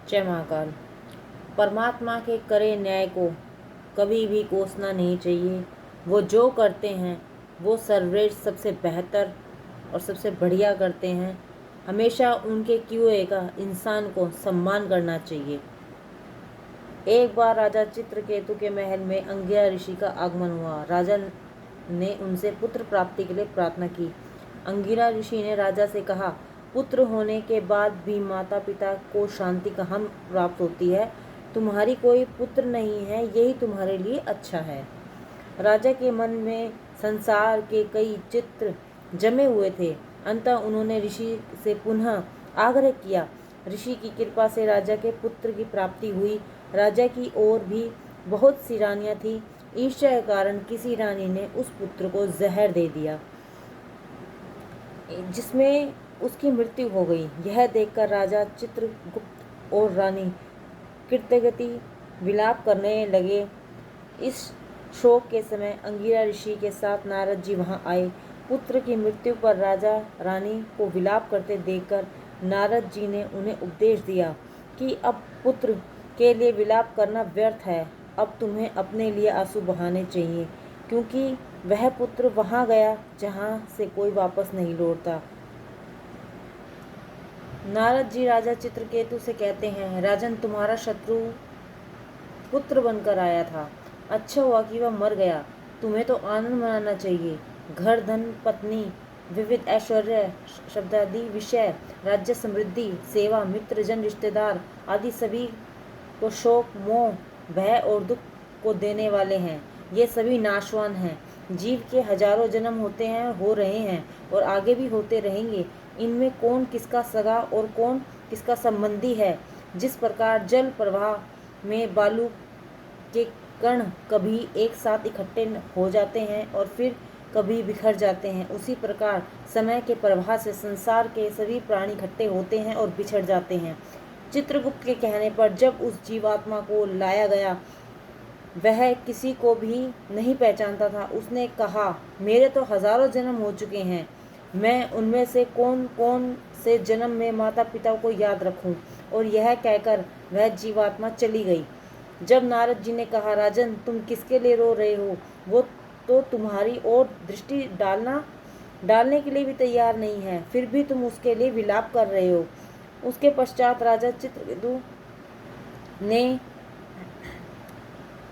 जय महाकाल। परमात्मा के करे न्याय को कभी भी कोसना नहीं चाहिए। वो जो करते हैं वो सर्वश्रेष्ठ, सबसे बेहतर और सबसे बढ़िया करते हैं। हमेशा उनके किए का इंसान को सम्मान करना चाहिए। एक बार राजा चित्रकेतु के महल में अंगिरा ऋषि का आगमन हुआ। राजा ने उनसे पुत्र प्राप्ति के लिए प्रार्थना की। अंगिरा ऋषि ने राजा से कहा, पुत्र होने के बाद भी माता पिता को शांति कहाँ प्राप्त होती है। तुम्हारी कोई पुत्र नहीं है, यही तुम्हारे लिए अच्छा है। राजा के मन में संसार के कई चित्र जमे हुए थे। अंततः उन्होंने ऋषि से पुनः आग्रह किया। ऋषि की कृपा से राजा के पुत्र की प्राप्ति हुई। राजा की ओर भी बहुत सी रानियां थीं। ईर्ष्या के कारण किसी रानी ने उस पुत्र को जहर दे दिया, जिसमें उसकी मृत्यु हो गई। यह देखकर राजा चित्रगुप्त और रानी कृतगति विलाप करने लगे। इस शोक के समय अंगिरा ऋषि के साथ नारद जी वहां आए। पुत्र की मृत्यु पर राजा रानी को विलाप करते देखकर नारद जी ने उन्हें उपदेश दिया कि अब पुत्र के लिए विलाप करना व्यर्थ है। अब तुम्हें अपने लिए आंसू बहाने चाहिए, क्योंकि वह पुत्र वहां गया जहां से कोई वापस नहीं लौटता। नारद जी राजा चित्रकेतु से कहते हैं, राजन, तुम्हारा शत्रु पुत्र बनकर आया था। अच्छा हुआ कि वह मर गया। तुम्हें तो आनंद मनाना चाहिए। घर, धन, पत्नी, विविध ऐश्वर्य, शब्दादि विषय, राज्य, समृद्धि, सेवा, मित्र, जन, रिश्तेदार आदि सभी को शोक, मोह, भय और दुख को देने वाले हैं। ये सभी नाशवान हैं। जीव के हजारों जन्म होते हैं, हो रहे हैं और आगे भी होते रहेंगे। इनमें कौन किसका सगा और कौन किसका संबंधी है। जिस प्रकार जल प्रवाह में बालू के कण कभी एक साथ इकट्ठे हो जाते हैं और फिर कभी बिखर जाते हैं, उसी प्रकार समय के प्रवाह से संसार के सभी प्राणी इकट्ठे होते हैं और बिछड़ जाते हैं। चित्रगुप्त के कहने पर जब उस जीवात्मा को लाया गया, वह किसी को भी नहीं पहचानता था। उसने कहा, मेरे तो हजारों जन्म हो चुके हैं, मैं उनमें से कौन कौन से जन्म में माता पिता को याद रखूं। और यह कहकर वह जीवात्मा चली गई। जब नारद जी ने कहा, राजन, तुम किसके लिए रो रहे हो? वो तो तुम्हारी ओर दृष्टि डालने के लिए भी तैयार नहीं है, फिर भी तुम उसके लिए विलाप कर रहे हो। उसके पश्चात राजा चित्रकेतु ने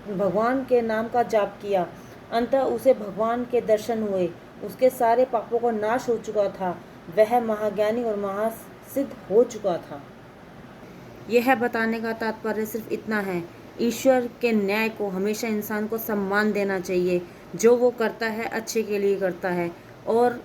भगवान के नाम का जाप किया। अंततः उसे भगवान के दर्शन हुए। उसके सारे पापों का नाश हो चुका था। वह महाज्ञानी और महासिद्ध हो चुका था। यह बताने का तात्पर्य सिर्फ इतना है, ईश्वर के न्याय को हमेशा इंसान को सम्मान देना चाहिए। जो वो करता है अच्छे के लिए करता है। और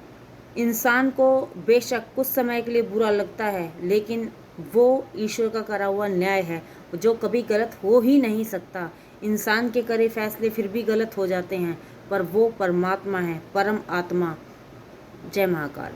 इंसान को बेशक कुछ समय के लिए बुरा लगता है, लेकिन वो ईश्वर का करा हुआ न्याय है जो कभी गलत हो ही नहीं सकता। इंसान के करे फैसले फिर भी गलत हो जाते हैं, पर वो परमात्मा है, परम आत्मा। जय महाकाल।